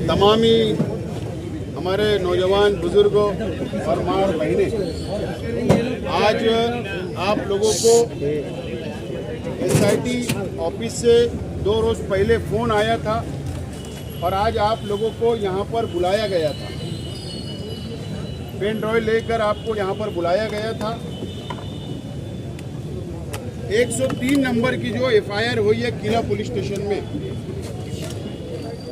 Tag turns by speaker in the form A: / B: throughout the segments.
A: तमामी हमारे नौजवान बुजुर्गों और माँ और बहनें, आज आप लोगों को एसआईटी ऑफिस से 2 रोज़ पहले फ़ोन आया था और आज आप लोगों को यहाँ पर बुलाया गया था। पेन ड्राइव लेकर आपको यहाँ पर बुलाया गया था। 103 नंबर की जो एफआईआर हुई है किला पुलिस स्टेशन में,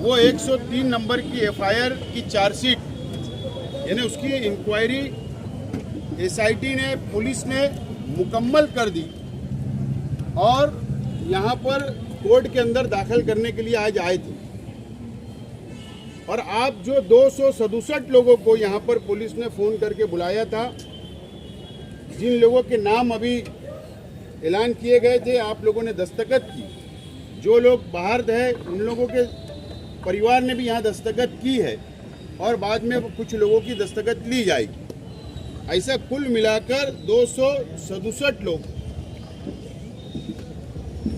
A: वो 103 नंबर की एफआईआर की चार्जशीट यानी उसकी इंक्वायरी एसआईटी ने, पुलिस ने मुकम्मल कर दी और यहाँ पर कोर्ट के अंदर दाखिल करने के लिए आज आए थे। और आप जो 267 लोगों को यहाँ पर पुलिस ने फ़ोन करके बुलाया था, जिन लोगों के नाम अभी ऐलान किए गए थे, आप लोगों ने दस्तखत की। जो लोग बाहर थे उन लोगों के परिवार ने भी यहाँ दस्तखत की है और बाद में कुछ लोगों की दस्तखत ली जाएगी। ऐसा कुल मिलाकर 267 लोग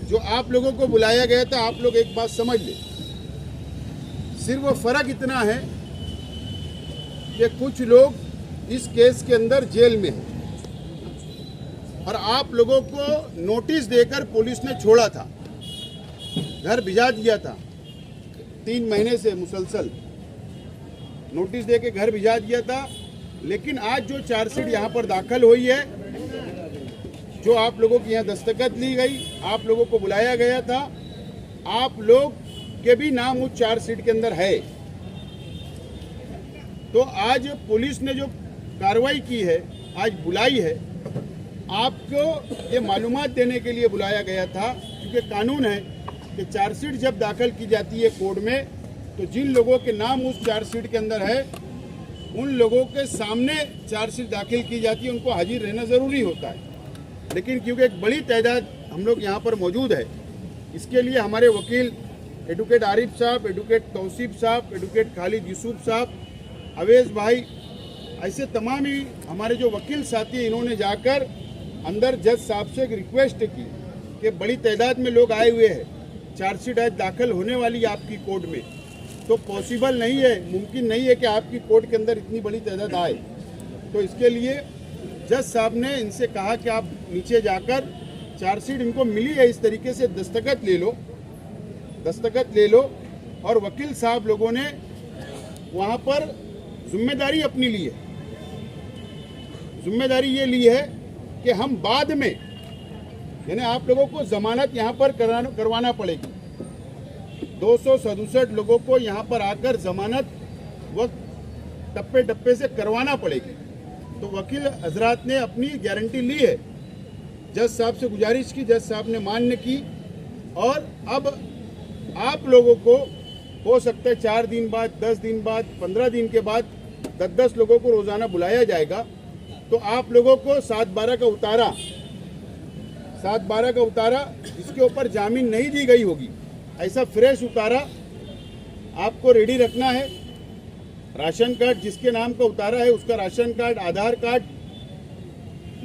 A: जो आप लोगों को बुलाया गया था। आप लोग एक बात समझ लें, सिर्फ वो फ़र्क इतना है कि कुछ लोग इस केस के अंदर जेल में हैं और आप लोगों को नोटिस देकर पुलिस ने छोड़ा था, घर भिजा दिया था। 3 महीने से मुसलसल नोटिस देके घर भिजा दिया था। लेकिन आज जो चार्जशीट यहाँ पर दाखिल हुई है, जो आप लोगों की यहाँ दस्तखत ली गई, आप लोगों को बुलाया गया था, आप लोग के भी नाम उस चार्जशीट के अंदर है। तो आज पुलिस ने जो कार्रवाई की है, आज बुलाई है, आपको ये मालूमात देने के लिए बुलाया गया था। क्योंकि कानून है कि चार्जशीट जब दाखिल की जाती है कोर्ट में, तो जिन लोगों के नाम उस चार्जशीट के अंदर है, उन लोगों के सामने चार्जशीट दाखिल की जाती है, उनको हाजिर रहना ज़रूरी होता है। लेकिन क्योंकि एक बड़ी तादाद हम लोग यहाँ पर मौजूद है, इसके लिए हमारे वकील एडवोकेट आरिफ साहब, एडवोकेट तौसीफ साहब, एडवोकेट खालिद यूसुफ साहब, अवेज भाई, ऐसे तमाम ही हमारे जो वकील साथी, इन्होंने जाकर अंदर जज साहब से एक रिक्वेस्ट की कि बड़ी तादाद में लोग आए हुए हैं, चार्जशीट आज दाखिल होने वाली है आपकी कोर्ट में, तो पॉसिबल नहीं है, मुमकिन नहीं है कि आपकी कोर्ट के अंदर इतनी बड़ी तादाद आए। तो इसके लिए जज साहब ने इनसे कहा कि आप नीचे जाकर चार्जशीट इनको मिली है इस तरीके से दस्तखत ले लो। और वकील साहब लोगों ने वहाँ पर जिम्मेदारी अपनी ली है। जिम्मेदारी ये ली है कि हम बाद में, यानी आप लोगों को जमानत यहाँ पर करवाना पड़ेगी। 267 लोगों को यहाँ पर आकर जमानत वक्त टप्पे टप्पे से करवाना पड़ेगी। तो वकील हजरात ने अपनी गारंटी ली है, जज साहब से गुजारिश की, जज साहब ने मान्य की। और अब आप लोगों को हो सकता है 4 दिन बाद, 10 दिन बाद, 15 दिन के बाद 10-10 लोगों को रोज़ाना बुलाया जाएगा। तो आप लोगों को 7/12 का उतारा इसके ऊपर जामीन नहीं दी गई होगी, ऐसा फ्रेश उतारा आपको रेडी रखना है। राशन कार्ड जिसके नाम का उतारा है, उसका राशन कार्ड, आधार कार्ड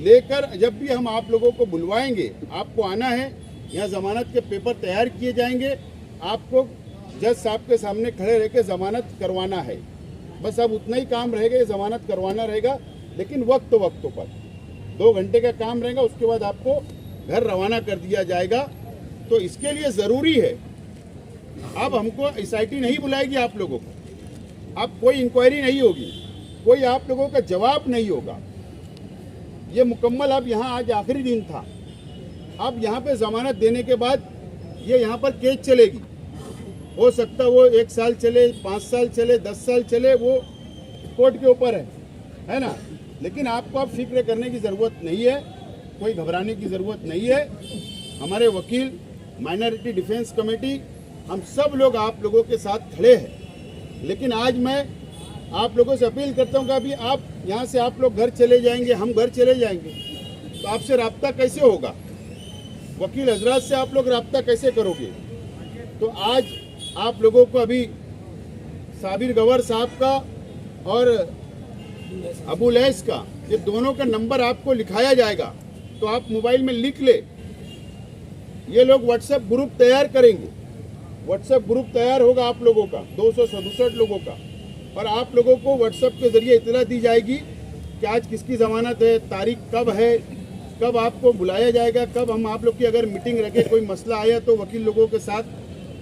A: लेकर जब भी हम आप लोगों को बुलवाएंगे, आपको आना है। यहाँ ज़मानत के पेपर तैयार किए जाएंगे, आपको जज साहब के सामने खड़े रह के ज़मानत करवाना है। बस अब उतना ही काम रहेगा, ये ज़मानत करवाना रहेगा। लेकिन वक्तों पर 2 घंटे का काम रहेगा, उसके बाद आपको घर रवाना कर दिया जाएगा। तो इसके लिए ज़रूरी है, अब हमको एसआईटी नहीं बुलाएगी आप लोगों को, अब कोई इंक्वायरी नहीं होगी, कोई आप लोगों का जवाब नहीं होगा। ये मुकम्मल अब यहाँ आज आखिरी दिन था। अब यहाँ पे ज़मानत देने के बाद ये यहाँ पर केस चलेगी। हो सकता वो 1 साल चले, 5 साल चले, 10 साल चले, वो कोर्ट के ऊपर है ना। लेकिन आपको अब फिक्र करने की ज़रूरत नहीं है, कोई घबराने की ज़रूरत नहीं है। हमारे वकील, माइनॉरिटी डिफेंस कमेटी, हम सब लोग आप लोगों के साथ खड़े हैं। लेकिन आज मैं आप लोगों से अपील करता हूँ कि अभी आप यहाँ से आप लोग घर चले जाएंगे, हम घर चले जाएंगे, तो आपसे रब्ता कैसे होगा? वकील हजरात से आप लोग रब्ता कैसे करोगे? तो आज आप लोगों को अभी साबिर गवर साहब का और अबू लैस का, ये दोनों का नंबर आपको लिखाया जाएगा, तो आप मोबाइल में लिख ले। ये लोग व्हाट्सएप ग्रुप तैयार करेंगे व्हाट्सएप ग्रुप तैयार होगा आप लोगों का 267 लोगों का, और आप लोगों को व्हाट्सएप के जरिए इतला दी जाएगी कि आज किसकी जमानत है, तारीख कब है, कब आपको बुलाया जाएगा, कब हम आप लोग की अगर मीटिंग रखे, कोई मसला आया तो वकील लोगों के साथ,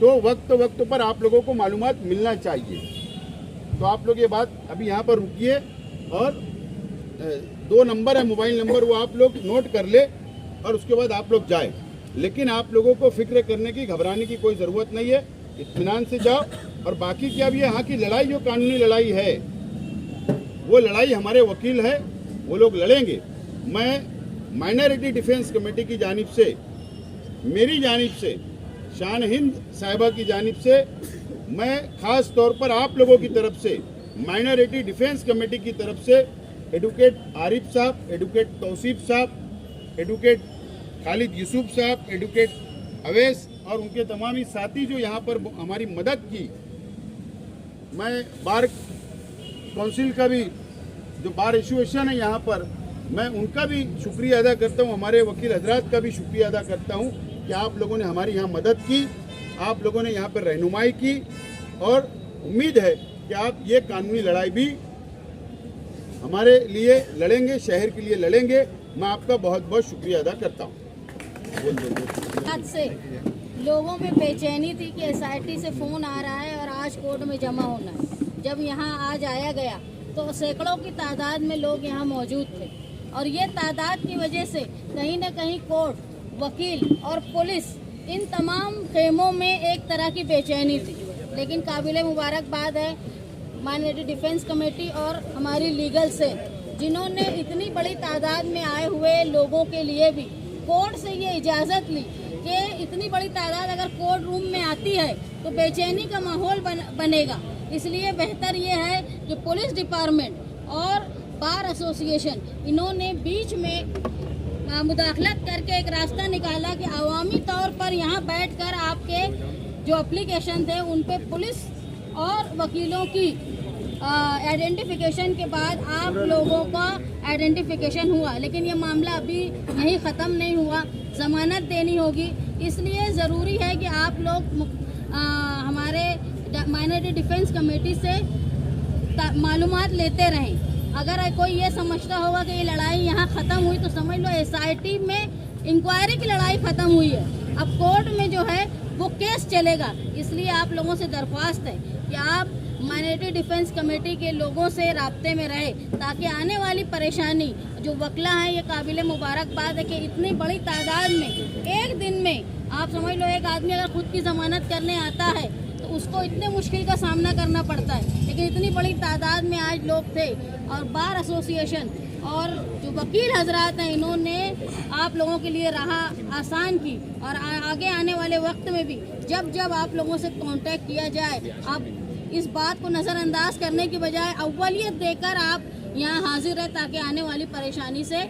A: तो वक्त पर आप लोगों को मालूमात मिलना चाहिए। तो आप लोग ये बात अभी यहाँ पर रुकिए, और 2 नंबर है मोबाइल नंबर, वो आप लोग नोट कर ले और उसके बाद आप लोग जाए। लेकिन आप लोगों को फिक्र करने की, घबराने की कोई ज़रूरत नहीं है, इत्मीनान से जाओ। और बाकी क्या भी यहाँ की लड़ाई, जो कानूनी लड़ाई है, वो लड़ाई हमारे वकील है, वो लोग लड़ेंगे। मैं माइनॉरिटी डिफेंस कमेटी की जानिब से, मेरी जानिब से, शान हिंद साहिबा की जानिब से, मैं ख़ास तौर पर आप लोगों की तरफ से, माइनॉरिटी डिफेंस कमेटी की तरफ से एडवोकेट आरिफ साहब, एडवोकेट तौसीफ साहब, एडवोकेट खालिद यूसुफ साहब, एडवोकेट अवैस और उनके तमाम ही साथी जो यहाँ पर हमारी मदद की, मैं बार काउंसिल का भी, जो बार एसोसिएशन है यहाँ पर, मैं उनका भी शुक्रिया अदा करता हूँ, हमारे वकील हजरात का भी शुक्रिया अदा करता हूँ कि आप लोगों ने हमारी यहाँ मदद की, आप लोगों ने यहाँ पर रहनुमाई की, और उम्मीद है कि आप ये कानूनी लड़ाई भी हमारे लिए लड़ेंगे, शहर के लिए लड़ेंगे। मैं आपका बहुत बहुत शुक्रिया अदा करता हूँ।
B: आज से लोगों में बेचैनी थी कि एसआईटी से फ़ोन आ रहा है और आज कोर्ट में जमा होना है। जब यहाँ आज आया गया तो सैकड़ों की तादाद में लोग यहाँ मौजूद थे, और ये तादाद की वजह से कहीं न कहीं कोर्ट, वकील और पुलिस, इन तमाम खेमों में एक तरह की बेचैनी थी। लेकिन काबिल मुबारकबाद है माइनॉरिटी डिफेंस कमेटी और हमारी लीगल से, जिन्होंने इतनी बड़ी तादाद में आए हुए लोगों के लिए भी कोर्ट से ये इजाज़त ली कि इतनी बड़ी तादाद अगर कोर्ट रूम में आती है तो बेचैनी का माहौल बनेगा। इसलिए बेहतर ये है कि पुलिस डिपार्टमेंट और बार एसोसिएशन, इन्होंने बीच में मुदाखलत करके एक रास्ता निकाला कि अवामी तौर पर यहाँ बैठकर आपके जो एप्लीकेशन थे उन पे पुलिस और वकीलों की आइडेंटिफिकेशन के बाद आप लोगों का आइडेंटिफिकेशन हुआ। लेकिन ये मामला अभी यहीं ख़त्म नहीं हुआ, ज़मानत देनी होगी। इसलिए ज़रूरी है कि आप लोग हमारे माइनॉरिटी डिफेंस कमेटी से मालूमात लेते रहें। अगर कोई ये समझता होगा कि ये लड़ाई यहाँ ख़त्म हुई, तो समझ लो एसआईटी में इंक्वायरी की लड़ाई ख़त्म हुई है। अब कोर्ट में जो है वो केस चलेगा। इसलिए आप लोगों से दरख्वास्त है कि आप माइनॉरिटी डिफेंस कमेटी के लोगों से राब्ते में रहे, ताकि आने वाली परेशानी जो वकला है, ये काबिल मुबारकबाद है कि इतनी बड़ी तादाद में एक दिन में, आप समझ लो एक आदमी अगर खुद की ज़मानत करने आता है तो उसको इतने मुश्किल का सामना करना पड़ता है, लेकिन इतनी बड़ी तादाद में आज लोग थे। और बार एसोसिएशन और जो वकील हजरात हैं, इन्होंने आप लोगों के लिए राह आसान की, और आगे आने वाले वक्त में भी जब जब आप लोगों से कांटेक्ट किया जाए, आप इस बात को नज़रअंदाज करने की बजाय अव्वलियत देकर आप यहाँ हाजिर रहे, ताकि आने वाली परेशानी से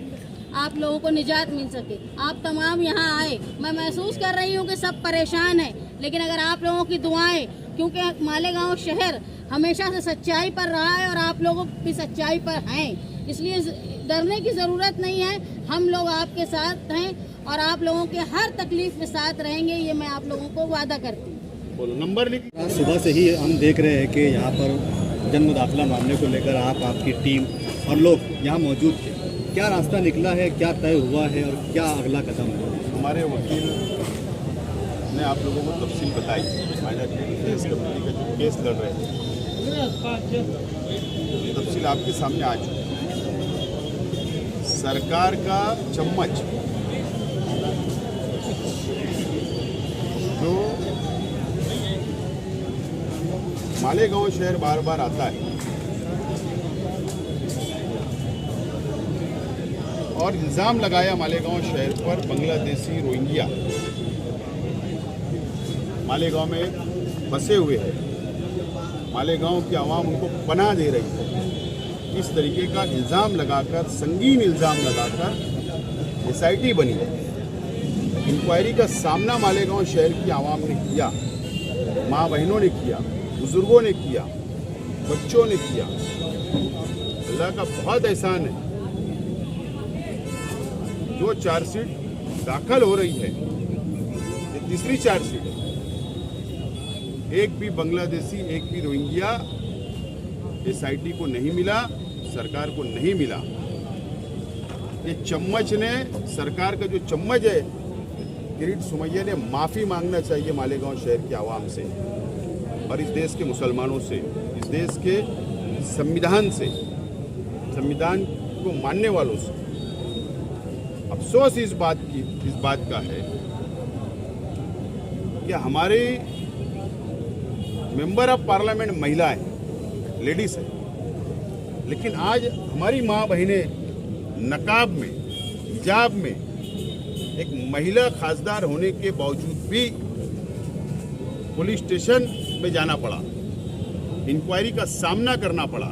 B: आप लोगों को निजात मिल सके। आप तमाम यहाँ आए, मैं महसूस कर रही हूँ कि सब परेशान हैं, लेकिन अगर आप लोगों की दुआएं, क्योंकि मालेगांव शहर हमेशा से सच्चाई पर रहा है और आप लोगों भी सच्चाई पर हैं, इसलिए डरने की ज़रूरत नहीं है। हम लोग आपके साथ हैं और आप लोगों के हर तकलीफ में साथ रहेंगे, ये मैं आप लोगों को वादा करती हूँ।
A: नंबर लिख।
C: सुबह से ही हम देख रहे हैं कि यहाँ पर जन्म दाखिला मामले को लेकर आपकी टीम और लोग यहाँ मौजूद थे। क्या रास्ता निकला है, क्या तय हुआ है और क्या अगला कदम हुआ?
A: हमारे वकील ने आप लोगों को तफसील बताई। माइनॉरिटी डिफेंस कमेटी का जो केस लड़ रहे थे, तफसील आपके सामने आ चुकी है। सरकार का चम्मच जो मालेगांव शहर बार बार आता है और इल्ज़ाम लगाया मालेगांव शहर पर, बांग्लादेशी रोहिंग्या मालेगांव में बसे हुए हैं, मालेगांव की आवाम उनको पनाह दे रही है। इस तरीके का इल्ज़ाम लगाकर, संगीन इल्ज़ाम लगाकर एसआईटी बनी। इंक्वायरी का सामना मालेगांव शहर की आवाम ने किया, माँ बहनों ने किया, बुजुर्गों ने किया, बच्चों ने किया। अल्लाह का बहुत एहसान है। जो चार्जशीट दाखिल हो रही है, ये तीसरी चार्जशीट है। एक भी बांग्लादेशी, एक भी रोहिंग्या एसआईटी को नहीं मिला, सरकार को नहीं मिला। ये चम्मच ने, सरकार का जो चम्मच है किरीट सोमैया ने माफ़ी मांगना चाहिए मालेगांव शहर की आवाम से और इस देश के मुसलमानों से, इस देश के संविधान से, संविधान को मानने वालों से। अफसोस इस बात का है कि हमारे मेंबर ऑफ पार्लियामेंट महिलाएं, लेडीज हैं, लेकिन आज हमारी माँ बहनें नकाब में, हिजाब में, एक महिला खासदार होने के बावजूद भी पुलिस स्टेशन में जाना पड़ा, इंक्वायरी का सामना करना पड़ा।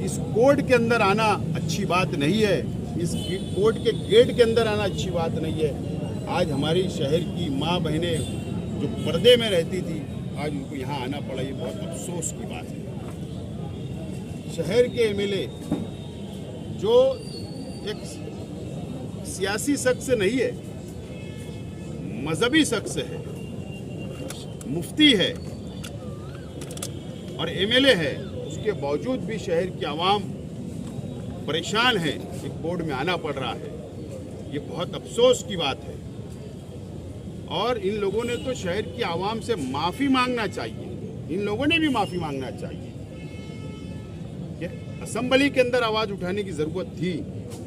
A: इस कोर्ट के अंदर आना अच्छी बात नहीं है, इस कोर्ट के गेट के अंदर आना अच्छी बात नहीं है। आज हमारी शहर की माँ बहनें जो पर्दे में रहती थी, आज उनको यहाँ आना पड़ा, ये बहुत अफसोस की बात है। शहर के एमएलए जो एक सियासी शख्स नहीं है, मजहबी शख्स है, मुफ्ती है और एमएलए है, उसके बावजूद भी शहर की आवाम परेशान है, एक बोर्ड में आना पड़ रहा है। ये बहुत अफसोस की बात है और इन लोगों ने तो शहर की आवाम से माफ़ी मांगना चाहिए, इन लोगों ने भी माफ़ी मांगना चाहिए। असेंबली के अंदर आवाज़ उठाने की ज़रूरत थी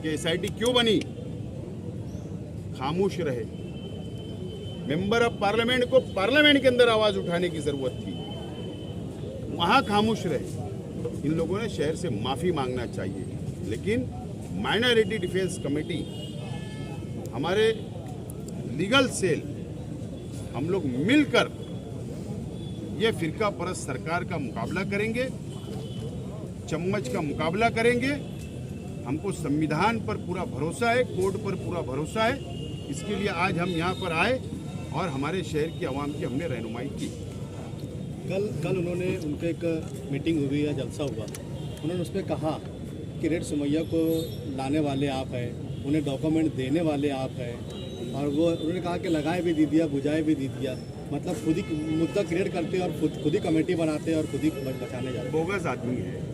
A: कि एसआईटी क्यों बनी, खामोश रहे। मेंबर ऑफ पार्लियामेंट को पार्लियामेंट के अंदर आवाज़ उठाने की ज़रूरत थी, वहाँ खामोश रहे। इन लोगों ने शहर से माफ़ी मांगना चाहिए। लेकिन माइनॉरिटी डिफेंस कमेटी, हमारे लीगल सेल, हम लोग मिलकर ये फिरका परस्त सरकार का मुकाबला करेंगे, चम्मच का मुकाबला करेंगे। हमको संविधान पर पूरा भरोसा है, कोर्ट पर पूरा भरोसा है। इसके लिए आज हम यहाँ पर आए और हमारे शहर की आवाम की हमने रहनुमाई की।
C: कल उन्होंने उनके एक मीटिंग हुई या जलसा हुआ, उन्होंने उसमें कहा कि किरीट सोमैया को लाने वाले आप हैं, उन्हें डॉक्यूमेंट देने वाले आप हैं, और वो उन्होंने कहा कि लगाए भी दे दिया, बुझाए भी दे दिया। मतलब खुद ही मुद्दा क्रिएट करते हैं और खुद ही कमेटी बनाते हैं और खुद ही बचाने जाते हैं।
A: बोगस आदमी है,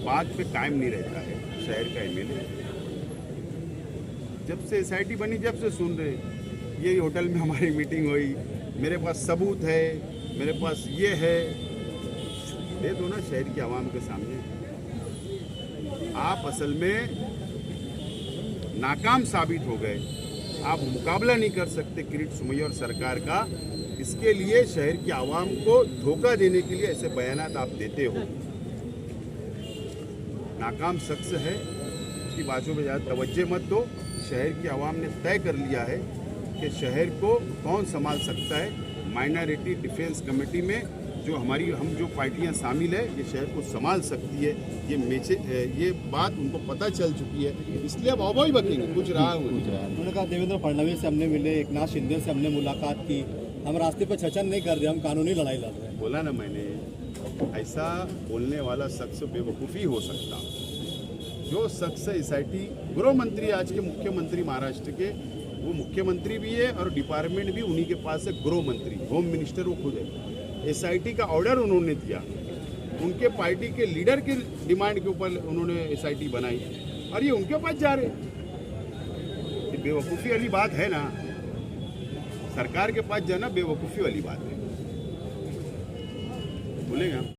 A: बात पे कायम नहीं रहता है। शहर का एमएलए जब से एसआईटी बनी, जब से सुन रहे, ये होटल में हमारी मीटिंग हुई, मेरे पास सबूत है, मेरे पास ये है, दे दो ना शहर की आवाम के सामने। आप असल में नाकाम साबित हो गए, आप मुकाबला नहीं कर सकते किरीट सोमैया और सरकार का। इसके लिए शहर की आवाम को धोखा देने के लिए ऐसे बयानात आप देते हो। नाकाम शख्स है, उसकी बातों में ज़्यादा तवज्जो मत दो। शहर की आवाम ने तय कर लिया है कि शहर को कौन संभाल सकता है। माइनॉरिटी डिफेंस कमेटी में हम जो पार्टियां शामिल है, ये शहर को संभाल सकती है। ये बात उनको पता चल चुकी है, इसलिए अब अवॉइड बकेंगे। कुछ रहा
C: उन्होंने कहा देवेंद्र फडणवीस से हमने मिले, एकनाथ शिंदे से हमने मुलाकात की, हम रास्ते पर छचन नहीं कर रहे, हम कानूनी लड़ाई लड़ रहे हैं।
A: बोला ना मैंने, ऐसा बोलने वाला शख्स बेवकूफ़ी हो सकता। जो शख्स एसआईटी गृह मंत्री, आज के मुख्यमंत्री महाराष्ट्र के, वो मुख्यमंत्री भी है और डिपार्टमेंट भी उन्हीं के पास है, गृह मंत्री, होम मिनिस्टर वो खुद है। एसआईटी का ऑर्डर उन्होंने दिया, उनके पार्टी के लीडर की डिमांड के ऊपर उन्होंने एसआईटी बनाई और ये उनके पास जा रहे। ये बेवकूफ़ी वाली बात है ना, सरकार के पास जाना बेवकूफ़ी वाली बात है, बोलेगा।